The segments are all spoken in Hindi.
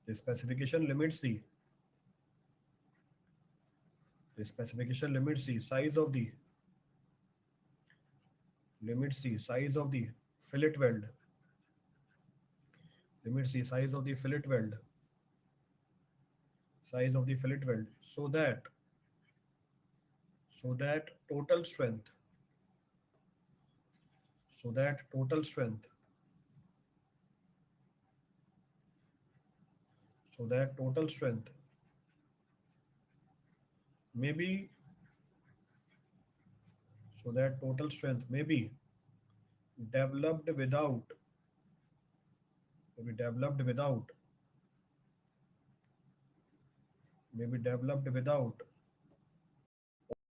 The specification limits the size of the fillet weld. Limits the size of the fillet weld. So that total strength. So that total strength. So that total strength may be developed without maybe developed without maybe developed without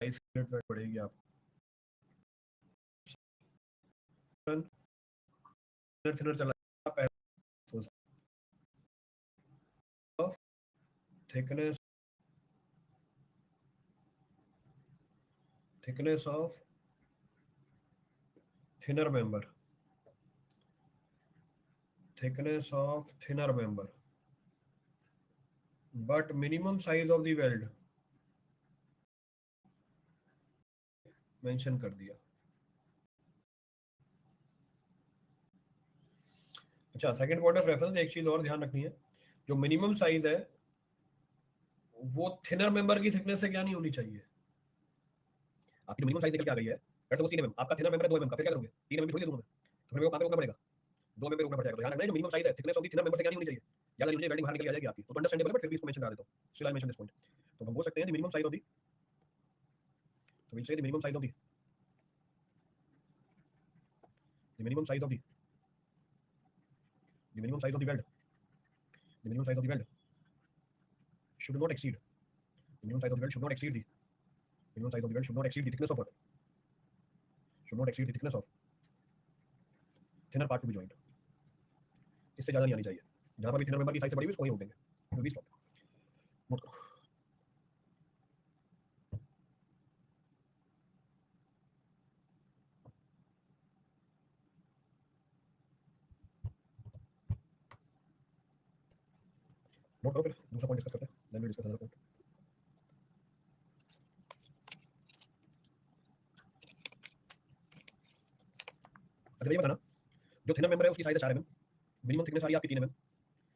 size बढ़ेगी आप thinner चला of thickness of thinner member but minimum size of the weld mention कर दिया। अच्छा, सेकंड पॉइंट ऑफ रेफरेंस एक चीज और ध्यान रखनी है, जो मिनिमम साइज है वो थिनर मेंबर की थिकनेस से क्या नहीं होनी चाहिए। आपकी जो मिनिमम साइज निकल के आ गई है, लेट्स सपोज 3 mm, आपका थिनर मेंबर है 2 mm का, फिर क्या करोगे? 3 mm भी थोड़ी दे दूंगा मैं, तो फिर मेरे को कहां पे रोकना पड़ेगा? 2 mm पे रोकना पड़ जाएगा। तो ध्यान रखना है, जो मिनिमम साइज है thickness of the thinner member से क्या नहीं होनी चाहिए, ज्यादा नहीं होनी चाहिए, वेल्डिंग बाहर निकल जाएगी आपकी। तो अंडरस्टैंडेबल है, बट फिर भी इसको मेंशन करा देता हूं, still I mention this point. तो हम बोल सकते हैं the minimum size of the so we'll say the minimum size of the minimum size of weld should not exceed the minimum size of the weld should not exceed the minimum size of the weld should not exceed the thickness of what? Should not exceed the thickness of thinner part to be joined. इससे ज्यादा नहीं आनी चाहिए। जहां पर भी थिनर मेंबर की साइज से बड़ी हुई उसको वहीं रोक देंगे। Will be stop. नोट करो। नोट करो, फिर दूसरा पॉइंट डिस्कस करते हैं, then we discuss another point. अच्छा ये बताना, जो थिनर मेंबर है उसकी साइज है 4 mm, मिनिमम थिकनेस आ रही है आपकी 3 mm,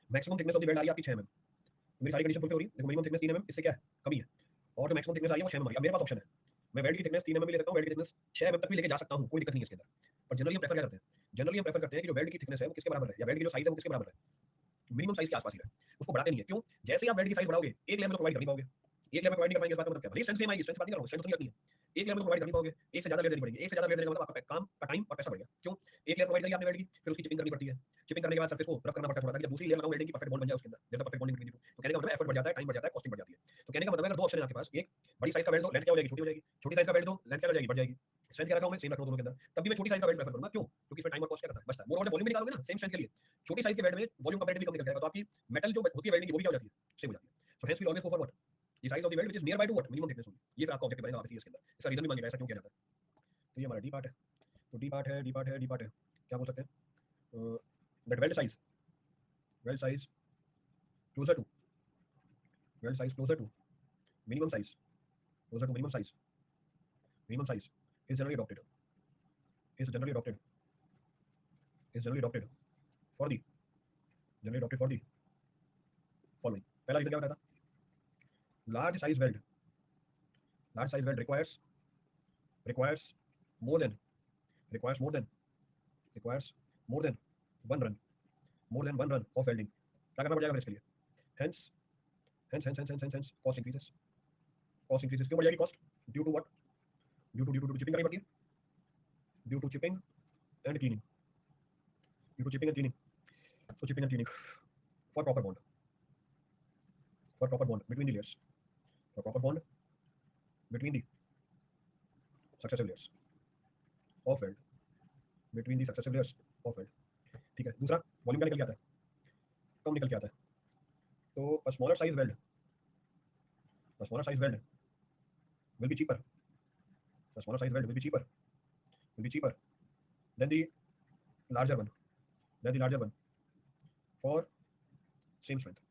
maximum thickness of the weld आ रही है आपकी 6 mm। तो मेरी सारी कंडीशन फुलफिल हो रही है। देखो मिनिमम थिकनेस 3 mm, इससे क्या है कमी है, और जो मैक्सिमम थिकनेस आ रही है वो 6 mm आ रही है। अब मेरे पास ऑप्शन है, मैं वेल्ड की थिकनेस 3 mm भी ले सकता हूं, वेल्ड की थिकनेस 6 mm तक भी लेके जा सकता हूं, कोई दिक्कत नहीं है इसके अंदर। पर जनरली हम प्रेफर क्या करते हैं, कि जो वेल्ड की थिकनेस है वो किसके बराबर है, या वेल्ड की जो साइज है वो किसके बराबर है, मिनिमम साइज के आसपास ही रहे, उसको बढ़ाते नहीं है। क्यों? जैसे ही आप वेल्ड की साइज बढ़ाओगे एक लेयर में तो प्रोवाइड कर नहीं पाओगे, एक लेयर में प्रोवाइड नहीं कर पाएंगे, इस बात का मतलब क्या है, भले स्ट्रेंथ सेम आएगी, स्ट्रेंथ से बात नहीं कर रहा हूं, स्ट्रेंथ तो नहीं रखनी है, एक लेयर में तो प्रोवाइड कर नहीं पाओगे, एक से ज्यादा लेयर देनी पड़ेगी। एक से ज्यादा लेयर देने का मतलब आपका काम का टाइम और पैसा बढ़ गया। क्यों? एक लेयर प्रोवाइड करी आपने वेल्ड की, फिर उसकी चिपिंग करनी पड़ती है, चिपिंग करने के बाद सरफेस को रफ करना पड़ता है थोड़ा, ताकि जब दूसरी लेयर लगाऊं वेल्डिंग की परफेक्ट बॉन्ड बन जाए उसके अंदर, जैसा perfect bonding between the two. तो कहने का मतलब एफर्ट बढ़ जाता है, टाइम बढ़ जाता है, कॉस्टिंग बढ़ जाती है। तो कहने का मतलब है अगर दो ऑप्शन है आपके पास, एक बड़ी साइज का वेल्ड दो, लेंथ क्या हो जाएगी, छोटी हो जाएगी, छोटी साइज का वेल्ड दो, लेंथ क्या हो जाएगी, बढ़ जाएगी। स्ट्रेंथ क्या रखा हूं मैं, सेम रख रहा हूं दोनों के अंदर, तब भी मैं छोटी साइज का वेल्ड प्रेफर करूंगा। क्यों? क्योंकि इसमें टाइम और कॉस्ट क्या करता है, बचता है। मोर ओवर वॉल्यूम भी निकालोगे ना सेम स्ट्रेंथ के लिए, छोटी साइज के वेल्ड में वॉल्यूम कंपैरेटिवली कम निकल जाएगा, तो आपकी मेटल जो होती है वेल्डिंग की वो भी क्या हो जाती है, सेम हो जाती है। So hence we always go for what, the size of the weld which is near by to what, minimum thickness होगी। ये फिर आपका ऑब्जेक्टिव बनेगा वापस इसके अंदर, इसका रीजन भी मान लेगा ऐसा क्यों किया जाता है। तो ये हमारा डी पार्ट है। तो डी पार्ट है, क्या बोल सकते हैं, that weld size closer to minimum size closer to minimum size is generally adopted is generally adopted is generally adopted for the following। पहला रीजन क्या बताया था, large size weld requires more than requires more than requires one run of welding। क्या करना पड़ जाएगा फिर इसके लिए, hence cost increases। क्यों बढ़ जाएगी cost, due to what, due to chipping करनी पड़ती है, due to chipping and cleaning so chipping and cleaning for proper bond between the layers, for proper bond between the successive layers of weld, ठीक है। दूसरा वॉल्यूम क्या निकल के आता है, कम निकल के आता है। तो a smaller size weld will be cheaper a smaller size weld will be cheaper than the larger one for same strength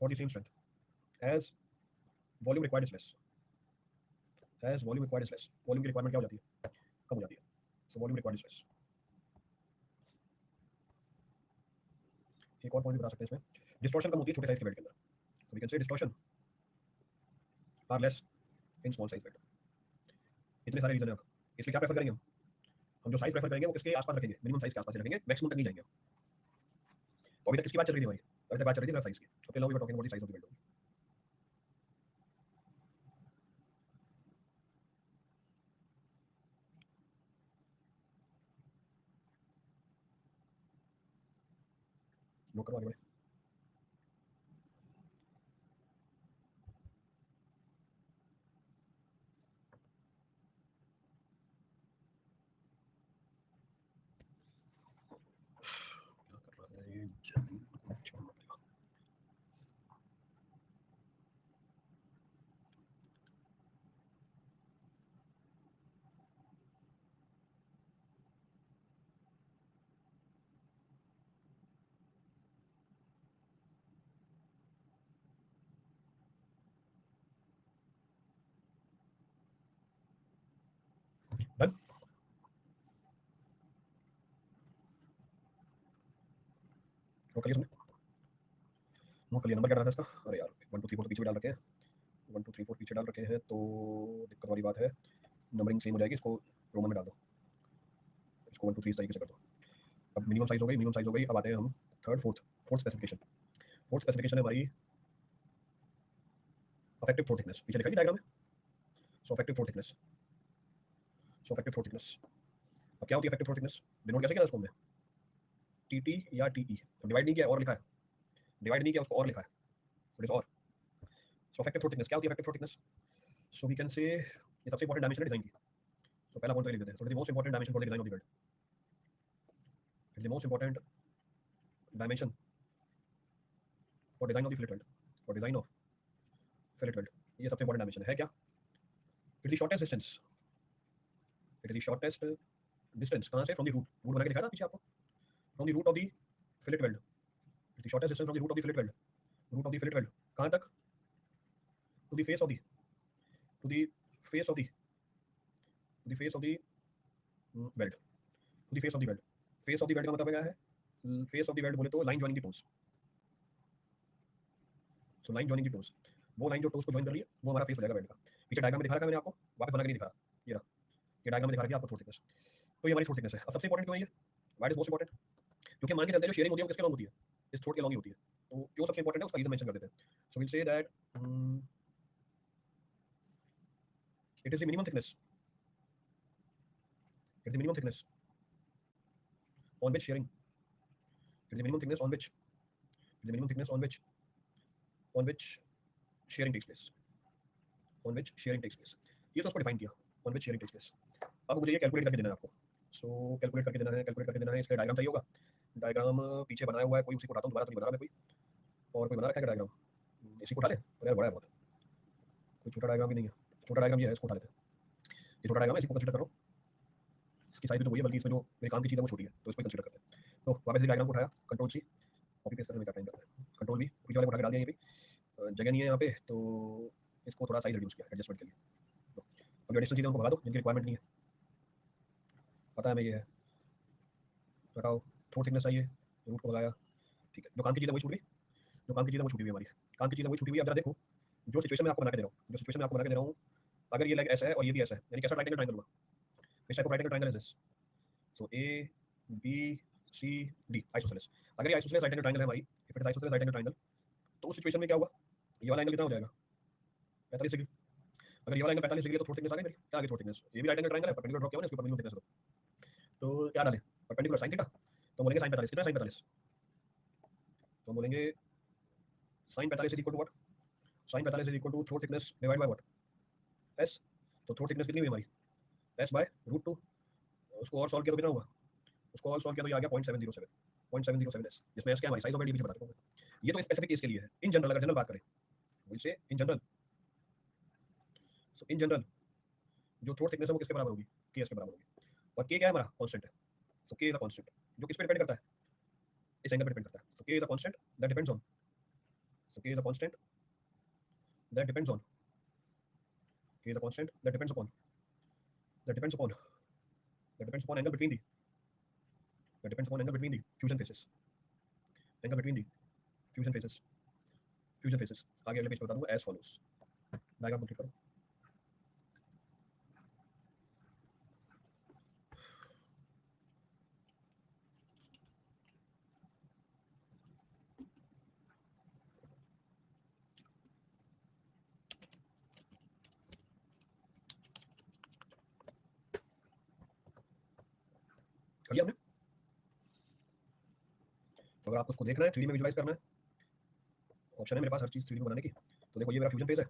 for the same strength as volume required is less. As volume required is less. Volume की requirement क्या हो जाती है, कम हो जाती है. So volume required is less. एक और पॉइंट बता सकते हैं इसमें, डिस्टॉर्शन कम होती है छोटे साइज के बेल्ट के अंदर. So we can say distortion are less in small size belt. इतने सारे रीजन है. इसलिए क्या प्रेफर करेंगे हम जो साइज प्रेफर करेंगे वो किसके आसपास रखेंगे, मिनिमम साइज के आसपास ही रखेंगे, मैक्सिमम तक नहीं जाएंगे. तो अभी तक किसकी बात चल रही थी हमारी, अभी तक बात चल रही थी साइज की. Okay, now we are talking about the size of the belt. Note करो आगे बढ़े. क्या कर रहा है ये, जल्दी छोड़ना पड़ेगा. डन. नोट करिए सुनिए, नोट करिए. नंबर क्या रहा था इसका, अरे यार 1 2 3 4 तो पीछे भी डाल रखे हैं, 1 2 3 4 पीछे डाल रखे हैं, तो दिक्कत वाली बात है. नंबरिंग सेम हो जाएगी, इसको रोमन में डाल दो, इसको 1 2 3 इस तरीके से कर दो. अब मिनिमम साइज हो गई, मिनिमम साइज हो गई. अब आते हैं हम third fourth specification. Fourth specification है हमारी अफेक्टिव थ्रोट थिकनेस. पीछे लिखा है डायग्राम में. सो अफेक्टिव थ्रोट थिकनेस, सो अफेक्टिव थ्रोट थिकनेस. अब क्या होती है अफेक्टिव थ्रोट थिकनेस, डिनोट कैसे किया इसको हमने, टीटी या टीई. तो डिवाइड नहीं किया और लिखा है, डिवाइड नहीं किया उसको और लिखा है, इट इज और. सो अफेक्टिव थ्रोट थिकनेस क्या होती है effective throat thickness. So we can say ये सबसे इंपॉर्टेंट डायमेंशन है डिजाइन की. सो पहला पॉइंट तो लिख देते हैं. So the most important dimension for the design of the belt, the most important dimension for design of the fillet belt, for design of fillet belt. ये सबसे इंपॉर्टेंट डायमेंशन है क्या, it is the shortest distance, it is the shortest distance कहां से, फ्रॉम द रूट. रूट बना के दिखाया था पीछे आपको, from the root of the fillet weld. It is the shortest distance from the root of the fillet weld, root of the fillet weld कहां तक, to the face of the, to the face of the, to the face of the weld, to the face of the weld. Face of the weld का मतलब क्या है, फेस ऑफ द वेल्ड बोले तो लाइन जॉइनिंग द टोस. तो लाइन जॉइनिंग द टोस, वो लाइन जो टोस को जॉइन कर रही है वो हमारा फेस हो जाएगा वेल्ड का. पीछे डायग्राम में दिखा रखा है मैंने आपको, वापस बना के नहीं दिखा रहा, ये रहा, ये डायग्राम में दिखा रखा है आपको थ्रोट थिकनेस. तो ये हमारी थ्रोट थिकनेस है. अब सबसे इंपॉर्टेंट क्यों है ये, व्हाट इज मोस्ट इंपॉर्टेंट, क्योंकि मान के चलते हैं जो शेयरिंग होती है वो किसके लॉन्ग होती है, इस थ्रोट के लॉन्ग ही होती है. तो क्यों सबसे इंपॉर्टेंट है उसका रीजन मेंशन कर देते हैं. So will say that it is the minimum thickness, it is the minimum thickness on which sharing, it is the minimum thickness on which, it is the minimum thickness on which sharing takes place, on which sharing takes place. ये तो उसको डिफाइन किया, on which sharing takes place. अब मुझे ये कैलकुलेट करके देना है आपको. सो कैलकुलेट करके देना है, कैलकुलेट करके देना है. इसका डायग्राम चाहिए होगा, डायग्राम पीछे बनाया हुआ है कोई, उसी को उठाता हूँ दोबारा, तो नहीं बना रहा मैं कोई, और कोई बना रखा है डायग्राम, इसी को उठा ले. अरे यार बड़ा है बहुत, कोई छोटा डायग्राम भी नहीं है. छोटा डायग्राम ये है, इसको उठा लेते हैं. ये छोटा डायग्राम है, इसी को कंसीडर करो. इसकी साइज भी तो वही है, बल्कि इसमें जो मेरे काम की चीज़ है वो छोटी है, तो इसको कंसीडर करते हैं. तो वापस इस डायग्राम को उठाया, कंट्रोल सी, कॉपी पेस्ट करने में क्या टाइम लगता है, कंट्रोल भी पीछे वाले को उठा के डाल दिया. ये भी जगह नहीं है यहाँ पे, तो इसको थोड़ा साइज रिड्यूस किया एडजस्टमेंट के लिए. तो अब जो एडिशनल चीज़ें उनको भगा दो जिनकी रिक्वायरमेंट नहीं है, पता है मैं ये है, हटाओ. थ्रोट थिकनेस चाहिए, रूट को भगाया, ठीक है. जो काम की चीज़ है वही छूट गई, जो काम की चीज़ है वो छूटी हुई हमारी, काम की चीज़ है वही छूटी हुई. अब जरा देखो जो सिचुएशन मैं आपको बना के दे रहा हूँ, जो सिचुएशन मैं आपको बना के दे रहा हूँ, अगर ये लेग ऐसा है और ये भी ऐसा है, यानी कैसा राइट एंगल ट्रायंगल होगा, इस type of right angle triangle is this. So A B C D isosceles. अगर ये आइसोसेलेस राइट एंगल ट्रायंगल है हमारी, if it is isosceles right angle triangle, तो उस सिचुएशन में क्या हुआ, ये वाला एंगल कितना हो जाएगा, 45 डिग्री. अगर ये वाला एंगल 45 डिग्री है तो थ्रोट थिकनेस आ गई मेरी. क्या आ गई थ्रोट थिकनेस, ये भी राइट एंगल ट्रायंगल है, परपेंडिकुलर ड्रॉ किया मैंने इसके ऊपर मिनिमम थिकनेस. तो क्या डालें, परपेंडिकुलर साइन थीटा, तो बोलेंगे साइन 45. कितना साइन 45, तो बोलेंगे sine 45 is equal to what, sine 45 is equal to throat thickness divide by what, S. तो थ्रोट थिकनेस कितनी हुई हमारी, एस बाय रूट 2. उसको और सॉल्व किया तो कितना हुआ, उसको और सॉल्व किया तो ये आ गया 0.707, 0.707 एस, जिसमें एस क्या हमारी साइज ऑफ पीछे बता चुका हूं. ये तो स्पेसिफिक केस के लिए है. इन जनरल अगर जनरल बात करें, will say in general, so in general जो थ्रोट थिकनेस है वो किसके बराबर होगी, के एस के बराबर होगी. और के क्या है हमारा, कांस्टेंट है. सो के इज अ कांस्टेंट जो किस पे डिपेंड करता है, इस एंगल पे डिपेंड करता है. सो के is a constant that depends on So K is a constant that depends on, K is a constant that depends upon, that depends upon, that depends upon angle between the, that depends upon angle between the fusion faces, angle between the fusion faces, fusion faces. आगे अगले पेज पे बता दूंगा as follows. डायग्राम कंप्लीट करो. कर लिया हमने. तो अगर आपको उसको देखना है, 3D में विजुलाइज करना है, ऑप्शन है मेरे पास हर चीज़ 3D में बनाने की. तो देखो ये मेरा फ्यूजन फेस है,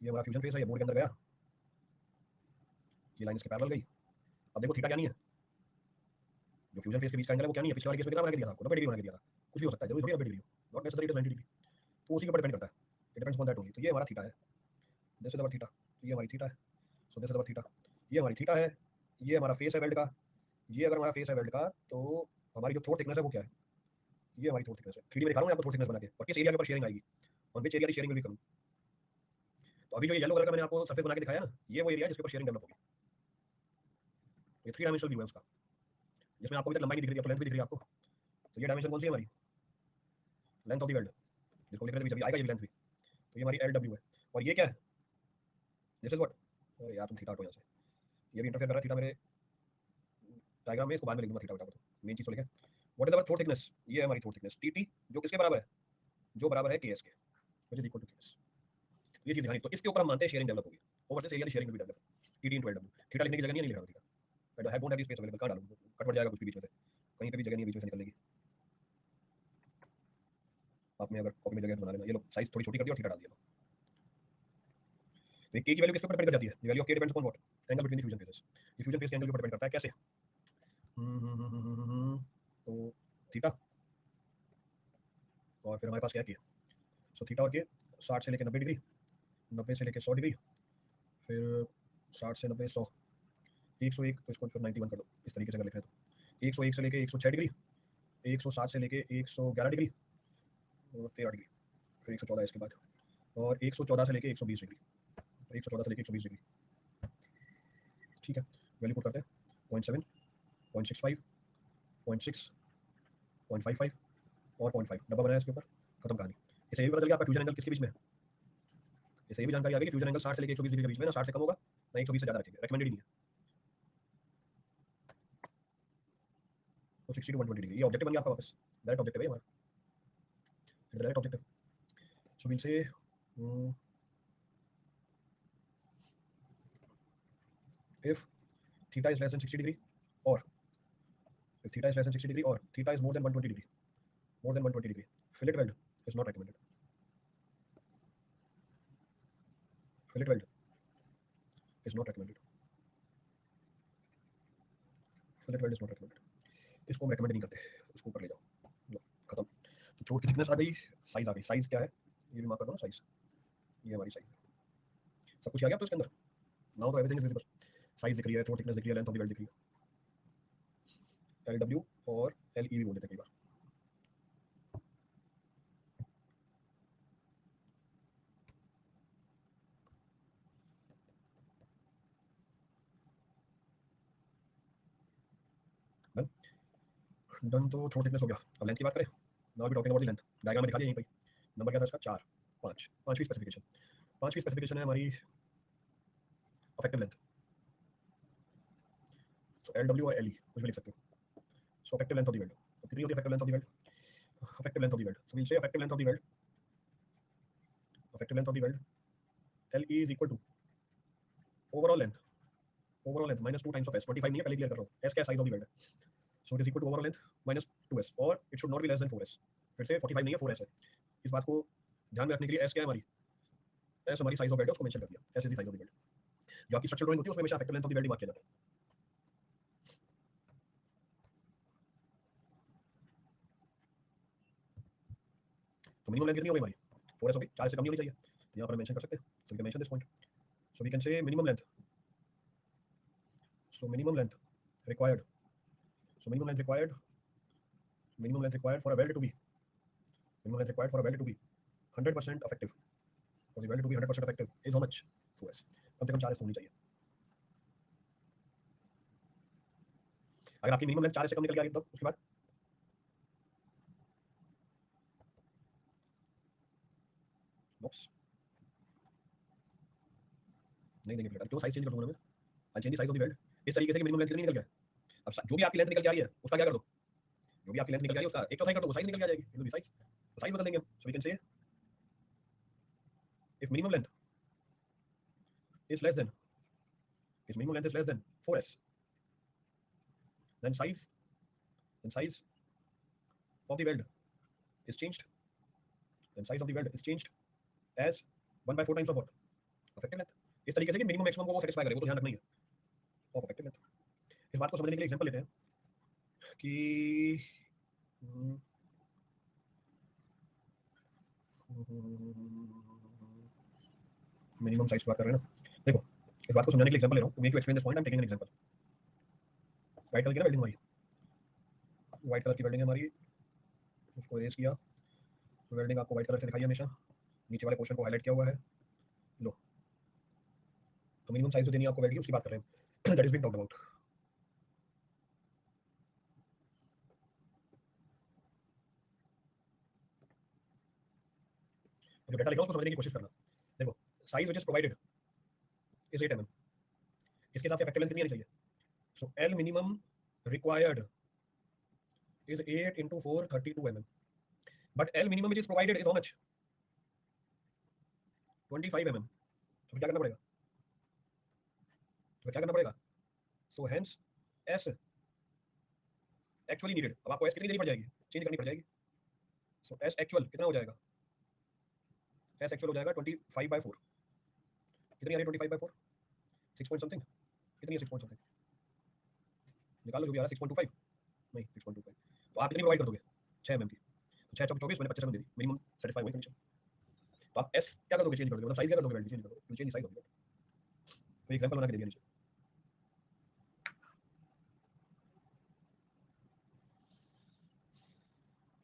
ये हमारा फ्यूजन फेस है, ये बोर्ड के अंदर गया, ये लाइन इसके पैरेलल गई. अब देखो थीटा क्या नहीं है, जो फ्यूजन फेस के बीच का एंगल है वो क्या नहीं है. पिछले वाले केस में कितना बना के दिया था आपको, 90 डिग्री बना के दिया था. कुछ भी हो सकता है, जरूरी थोड़ी 90 डिग्री हो, not necessary it is 90 degree. तो उसी के ऊपर डिपेंड करता है, it depends on that only. तो ये हमारा थीटा है, दिस इज अवर थीटा, ये हमारी थीटा है. सो दिस इज अवर थीटा, ये हमारी थीटा है, ये हमारा फेस है वेल्ड का. ये अगर हमारा फेस है वेल्ड का, तो हमारी जो थ्रोट थिकनेस है वो क्या है, ये हमारी थ्रोट थिकनेस है. 3D में दिखा रहा हूँ आपको थ्रोट थिकनेस बना के, और किस एरिया के ऊपर शेयरिंग आएगी, और विच एरिया की शेयरिंग विल बी कमिंग. तो अभी जो येलो कलर का मैंने आपको सरफेस बना के दिखाया ना, ये वो एरिया है जिसके ऊपर शेयरिंग डेवलप होगी. ये 3 डायमेंशनल व्यू है उसका, जिसमें आपको अभी तक लंबाई नहीं दिख रही है, आपको लेंथ भी दिख रही है आपको. तो ये डायमेंशन कौन सी है हमारी, लेंथ ऑफ द वेल्ड, जिसको लिख रहे थे, अभी आएगा ये भी लेंथ भी. तो ये हमारी LW है. और ये क्या है, दिस इज व्हाट, अरे यार तुम थीटा हटो यहाँ से, ये भी इंटरफेयर कर रहा है थीटा मेरे डायग्राम में, इसको बाद में लिख दूंगा थीटा हटा को. तो मेन चीज तो लिखे, what is our throat thickness, ये है हमारी थ्रोट थिकनेस TT, जो किसके बराबर है, जो बराबर है KS के, which is equal to KS. ये चीज दिखानी. तो इसके ऊपर हम मानते हैं शेयरिंग डेवलप होगी, ओवर दिस एरिया की sharing will be develop. TT into LW. Theta लिखने की जगह नहीं लिख रहा theta, but I don't have the space available. कहां डालूं, कट पड़ जाएगा कुछ भी बीच में से, कहीं पे भी जगह नहीं है बीच में से निकलने की. आप में अगर कॉपी में जगह बना लेना. ये लो साइज थोड़ी छोटी कर दी और थीटा डाल दिया. तो k की वैल्यू किस पे डिपेंड कर जाती है, the value of k depends upon what, angle between the fusion faces. ये फ्यूजन फेस के एंगल के ऊपर डिपेंड करता है. कैसे, तो थीटा और फिर हमारे पास क्या है, सो थीटा और के 60 से लेकर 90 डिग्री, 90 से लेकर 100 डिग्री, फिर 60 से 90 100, 101, तो इसको फिर 91 कर दो, इस तरीके से अगर लिख रहे हैं तो 101 से लेकर 106 डिग्री, 107 से लेकर 111 डिग्री और 13 डिग्री, फिर 114 इसके बाद, और 114 से लेकर 120 डिग्री, 114 से लेकर 120 डिग्री. ठीक है, वैल्यू पुट करते हैं 0.7, 0.65, 0.6, 0.55 और 0.5. डब्बा बनाया इसके ऊपर, खत्म कहानी. इसे ये भी पता चल गया आपका फ्यूजन एंगल किसके बीच में है. इसे ये भी जानकारी आ गई कि फ्यूजन एंगल 60 से लेकर 120 डिग्री के बीच में, ना 60 से कम होगा ना 120 से ज़्यादा रखेंगे, रिकमेंडेड ही नहीं है. तो 60 to 120 डिग्री, ये ऑब्जेक्टिव बन गया आपका वापस, डायरेक्ट ऑब्जेक्टिव है हमारा, it's direct objective. So will say if theta is less than 60 degree, or if theta is less than 60 degree, or theta is more than 120 degree, more than 120 degree, fillet weld is not recommended. Fillet weld is not recommended. Fillet weld is not recommended. इसको हम recommend नहीं करते, उसको ऊपर ले जाओ. लो, खत्म. तो थ्रोट की थिकनेस आ गई, साइज आ गई. साइज क्या है, ये भी मार्क कर दो ना साइज, ये हमारी साइज. सब कुछ आ गया तो इसके अंदर. नाउ तो एवरीथिंग इज विजिबल. साइज दिख रही है, थ्रोट थिकनेस दिख रही है, लेंथ ऑफ द वेल्ड दिख रही है. LW और LE भी बोल देते हैं कई बार. डन. तो थ्रोट थिकनेस हो गया. अब लेंथ की बात करें. Now we talking about the length. Diagram में दिखा दिया यहीं पे. नंबर क्या था इसका, 4, 5. पांचवी स्पेसिफिकेशन, पांचवी स्पेसिफिकेशन है हमारी अफेक्टिव लेंथ. तो LW और LE कुछ भी लिख सकते हो. So effective length of the weld, तो कितनी होती है effective length of the weld, effective length of the weld. So we'll say effective length of the weld, effective length of the weld LE is equal to overall length, overall length minus 2 times of S. 25 नहीं है, पहले क्लियर कर रहा हूँ. S क्या साइज ऑफ द वेल्ड है. So it is equal to overall length minus 2S, और it should not be less than 4S. फिर से 45 नहीं है, 4S है. इस बात को ध्यान में रखने के लिए S क्या है हमारी, S हमारी साइज ऑफ वेल्ड है, उसको मेंशन कर दिया. S is the size of the weld. जो आपकी स्ट्रक्चरल ड्राइंग होती है उसमें हमेशा affective length of the weld mark किया जाता है. तो मिनिमम लेंथ कितनी हो गई हमारी, 4S हो गई. 4 से कम नहीं होनी चाहिए, तो यहाँ पर मेंशन कर सकते हैं. So we can mention this point. So we can say minimum length, so minimum length required, so minimum length required, minimum length required for a weld to be minimum length required for a weld to be 100% effective, for the weld to be 100% effective is how much? 4s. कम से कम 4s होनी चाहिए. अगर आपकी मिनिमम लेंथ 4s से कम निकल गया तो उसके बाद बॉक्स नहीं देंगे फिर. क्यों साइज चेंज कर दूंगा मैं? I change the size of the weld. इस तरीके से कि मिनिमम लेंथ कितनी निकल गया. अब जो भी आपकी लेंथ निकल के आ रही है उसका क्या कर दो. जो भी आपकी लेंथ निकल जा रही है उसका एक चौथाई कर दो, वो साइज निकल के आ जाएगी. It will be size. तो साइज बदल देंगे हम. So we can say if minimum length is less than, its minimum length is less than 4s, then size of the weld is changed. Then size of the weld is changed as 1 by 4 times of what? Effective length. इस तरीके से कि मिनिमम मैक्सिमम को वो सेटिस्फाई करे, वो तो ध्यान रखना ही है. Of effective length. इस बात को समझने के लिए एग्जांपल लेते हैं कि मिनिमम साइज की बात कर रहे हैं ना. देखो इस बात को समझाने के लिए एग्जांपल ले रहा हूं. To make you explain this point I am taking an example. White colour की वेल्डिंग हमारी, व्हाइट कलर की वेल्डिंग है हमारी. उसको इरेज किया. वेल्डिंग आपको व्हाइट कलर से दिखाई हमेशा. नीचे वाले पोर्शन को हाईलाइट किया हुआ है. लो तो मिनिमम साइज जो देनी है आपको वेल्ड की उसकी बात कर रहे हैं. That is being talked about. जो डेटा लिखा है उसको समझने की कोशिश करना. देखो size which is provided is 8 mm. इसके हिसाब से इफेक्टिव लेंथ कितनी आनी चाहिए. So L minimum required is 8 into 4 32 mm, but L minimum which is provided is how much? 25 mm. तो क्या करना पड़ेगा? तो क्या करना पड़ेगा? so hence S actually needed. अब आपको S कितनी देनी पड़ जाएगी? चेंज करनी पड़ जाएगी. so S actual कितना हो जाएगा? S actual हो जाएगा 25 by 4. कितनी आ रही है 25 by 4? 6 point something. कितनी है 6 point something? निकालो जो भी आ रहा है. 6.25 नहीं 6.25. तो आप कितनी प्रोवाइड कर दोगे? 6 mm की. तो 6 चौक 24 मैंने 25 mm दे दी. मिनिमम सेटिस्फाई हुई कंडीशन. तो आप S क्या कर दोगे? चेंज कर दोगे. मतलब साइज क्या कर दोगे? वेल्ड चेंज कर दोगे. चेंज साइज होगी. तो एग्जांपल बना के दे दिया नीचे.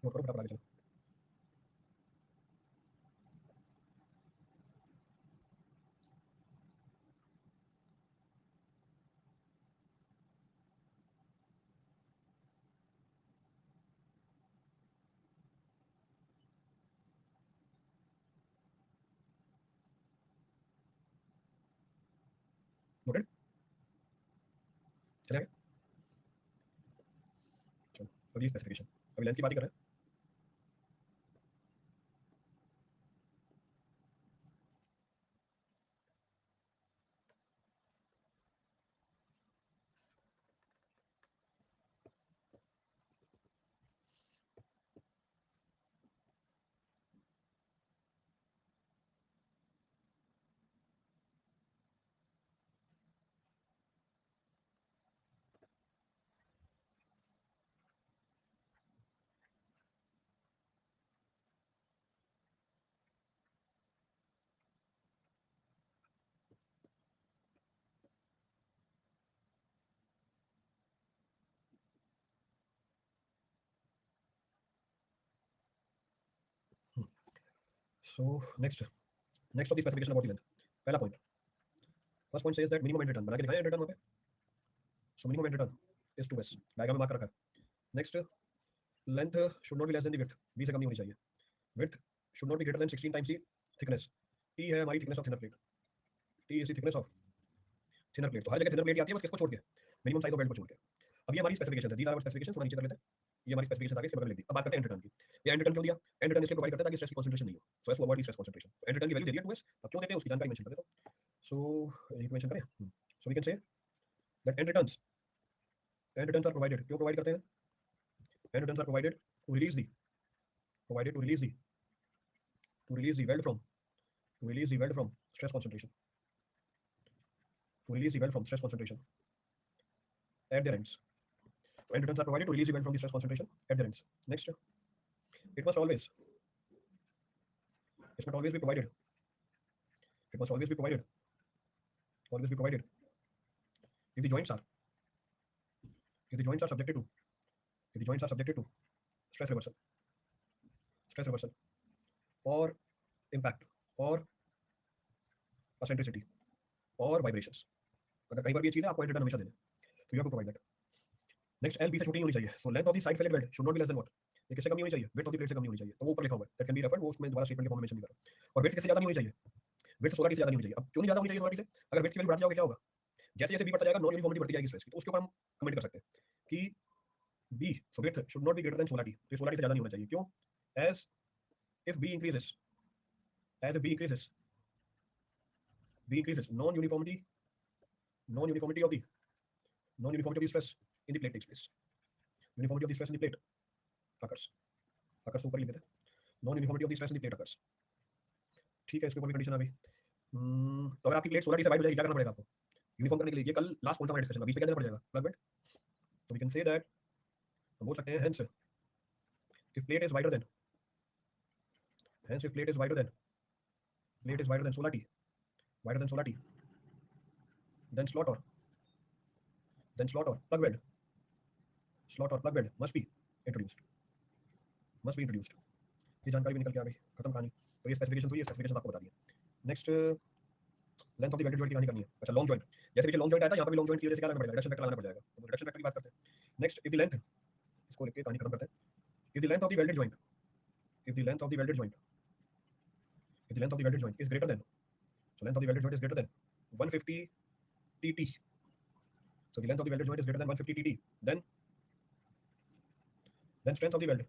नोट करो फटाफट आगे चलो. नोटेड. चले आगे. चलो अगली स्पेसिफिकेशन. अभी लेंथ की बात ही कर रहे हैं. So next of the specification about the length. पहला point. First point says that minimum end return. बना के दिखाया end return वहाँ पे. So minimum end return is 2s. Diagram में मार्क कर रखा है. Next length should not be less than the width. b से कम नहीं होनी चाहिए. Width should not be greater than 16 times the thickness. T है हमारी thickness of thinner plate. T is the thickness of thinner plate. तो हर जगह thinner plate आती है बस किसको छोड़ के? Minimum size of weld को छोड़ के. अब ये हमारी स्पेसिफिकेशन है. These are our specifications. थोड़ा नीचे कर लेते हैं. ये हमारी स्पेसिफिकेशन आगे इसके बगल में लिख दी. अब बात करते हैं एंड रिटर्न की. ये एंड रिटर्न क्यों दिया? एंड रिटर्न इसलिए प्रोवाइड करता है ताकि स्ट्रेस की कंसंट्रेशन नहीं हो. So as to avoid the stress concentration. And return की वैल्यू दे दिया 2s. अब क्यों देते हैं उसकी जानकारी मेंशन कर देता हूं. सो यही मेंशन करें. So we can say that end returns are provided. क्यों प्रोवाइड करते हैं? End returns are provided to release the to release the weld from stress concentration, at their ends. So end returns are provided to release the weld from the stress concentration at their ends. Next, it must always be provided. It must always be provided. If the joints are subjected to stress reversal. Stress reversal और इम्पैक्ट और एसेंट्रिसिटी और वाइब्रेशंस। अगर कहीं पर भी ये चीज़ है आपको रिटर्न हमेशा देना है, तो you have to provide that. Next L B से छोटी नहीं होनी चाहिए, so length of the side fillet weld should not be less than what, ये किससे कम नहीं होनी चाहिए, विड्थ ऑफ द प्लेट से कम नहीं होनी चाहिए, तो वो ऊपर लिखा हुआ है दैट कैन बी रेफर्ड, वो उसमें दोबारा स्टेटमेंट के फॉर्म में मेंशन नहीं कर रहा। और विड्थ किससे ज़्यादा नहीं होनी चाहिए, विड्थ 16 टी से ज़्यादा नहीं होनी चाहिए। अब क्यों नहीं ज़्यादा होनी चाहिए 16 टी से, अगर विड्थ की वैल्यू बढ़ जाओगे क्या होगा, जैसे जैसे बी बढ़ता जाएगा नॉन यूनिफॉर्मिटी बढ़ती जाएगी स्ट्रेस की, तो उसके ऊपर हम कमेंट कर सकते हैं कि B so width should not be greater than 16 T, तो 16 टी से ज़्यादा नहीं होना चाहिए। क्यों, as if B increases, as if B increases non-uniformity of the non-uniformity of the stress in the plate takes place, uniformity of the stress in the plate occurs, occurs ऊपर लिख देते हैं non-uniformity of the stress in the plate occurs। ठीक है, इसके ऊपर भी कंडीशन आ गई। तो अगर आपकी प्लेट 16 टी से वाइड हो जाएगी क्या करना पड़ेगा आपको यूनिफॉर्म करने के लिए, ये कल लास्ट पॉइंट हमारा डिस्कशन का 20 पे क्या देना पड़ेगा प्लग वेट, तो वी कैन से दैट, हम बोल सकते हैं hence if plate is wider than, hence if plate is wider than, plate is wider than 16 T, wider than 16 T, then slot or plug weld, slot or plug weld must be introduced, must be introduced। ये जानकारी भी निकल के आ गई, खत्म कहानी। तो ये स्पेसिफिकेशन हुई, ये स्पेसिफिकेशन आपको बता दिए। Next length of the welded joint की कहानी करनी है। अच्छा लॉन्ग जॉइंट, जैसे पीछे लॉन्ग जॉइंट आया था यहाँ पर भी लॉन्ग जॉइंट की वजह से क्या लगाना पड़ेगा, रिडक्शन फैक्टर लगाना पड़ेगा, तो रिडक्शन फैक्टर की बात करते हैं। नेक्स्ट इफ द लेंथ, इसको लिख के कहानी खत्म करते हैं। If the length of the welded joint, if the length of the welded joint, if the length of the welded joint is greater than, so length of the welded joint is greater than 150 tt, so the length of the welded joint is greater than 150 tt, then strength of the weld,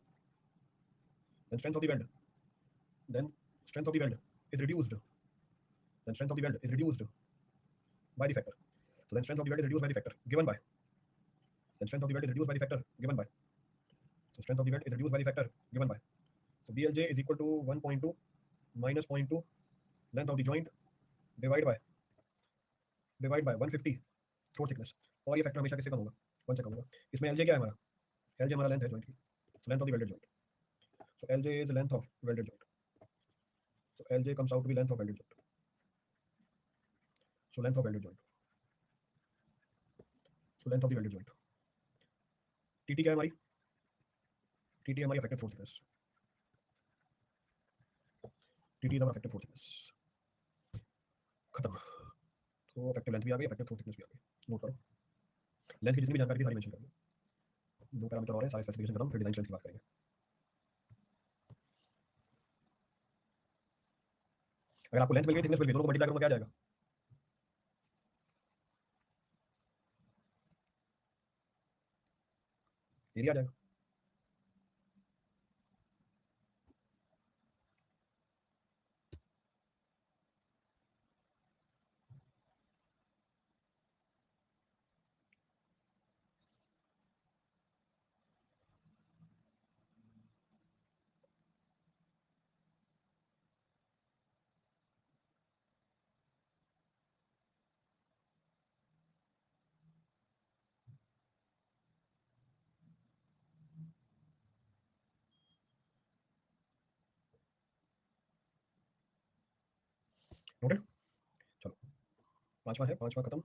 then strength of the weld, then strength of the weld is reduced, then strength of the weld is reduced by the factor, so then strength of the weld is reduced by the factor given by, then strength of the weld is reduced by the factor given by, so strength of the weld is reduced by the factor given by, so blj is equal to 1.2 minus 0.2 length of the joint divide by 150 throat thickness, और ये फैक्टर हमेशा किससे कम होगा, 1 से कम होगा। इसमें एलजे क्या है हमारा, एलजे हमारा लेंथ है जॉइंट की, so length of the welded joint, so LJ is length of welded joint, so LJ comes out to be length of welded joint, so length of welded joint, so length of the welded joint. TT क्या है हमारी, टीटी हमारी effective throat thickness, TT is हमारा इफेक्टिव थ्रोट थिकनेस, खत्म। तो इफेक्टिव लेंथ भी आ गई, इफेक्टिव थ्रोट थिकनेस भी आ गई, नोट करो। लेंथ की जितनी भी जानकारी थी सारी मेंशन करेंगे, दो पैरामीटर और है, सारे स्पेसिफिकेशन खत्म, फिर डिजाइन स्ट्रेंथ की बात करेंगे। अगर आपको लेंथ मिल गई, थिकनेस मिल गई, दोनों को मल्टीप्लाई करूंगा क्या आ जाएगा, एरिया आ जाएगा। नोटेड, चलो पांचवा है, पांचवा खत्म,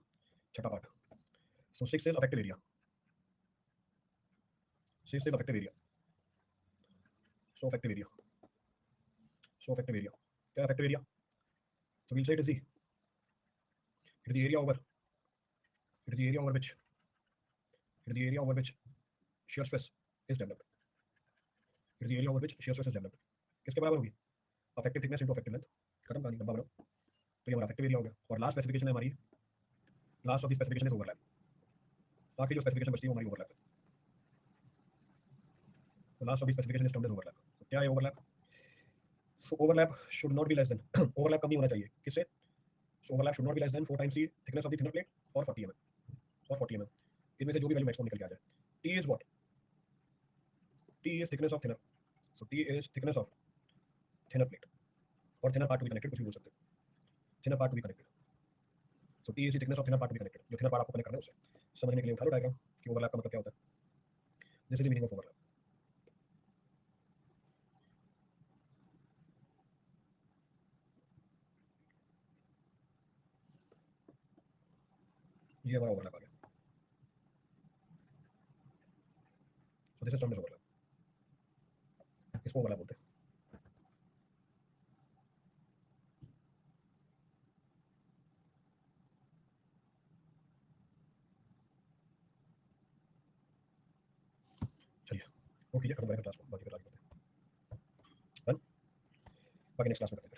छठा part. So 6 is effective area, 6 is effective area, so effective area, so effective area क्या, effective area, so we'll say it is the area over, it is the area over which, it is the area over which shear stress is developed, it is the area over which shear stress is developed। किसके बराबर होगी, affective thickness into affective length, खत्म कहानी, डब्बा बनाओ। तो ये हमारा अफेक्टिव एरिया हो गया, और लास्ट स्पेसिफिकेशन है हमारी, last of the specification is overlap, आखिरी जो स्पेसिफिकेशन बचती है वो हमारी ओवरलैप है, तो last of the specification is termed as overlap. तो क्या है overlap, so overlap should not be less than, overlap कम नहीं होना चाहिए किससे, so overlap should not be less than 4 times the thickness of the thinner plate और 40 mm, और 40 mm, इनमें से जो भी वैल्यू मैक्सिमम निकल के आ जाए। T is what, T is thickness of thinner, so T is thickness of thinner plate, और thinner part to be connected, कुछ भी बोल सकते हैं, thinner part to be connected, so T is the thickness of thinner part to be connected, जो थिनर पार्ट आपको कनेक्ट करना है उससे। समझने के लिए उठा लो डायग्राम कि ओवरलैप का मतलब क्या होता है, this is the meaning of overlap. ये हमारा ओवरलैप आ गया, so this is termed as overlap, इसको ओवरलैप बोलते हैं। करें क्लास को, बाकी फिर आगे करते हैं। डन, बाकी नेक्स्ट क्लास में करते हैं।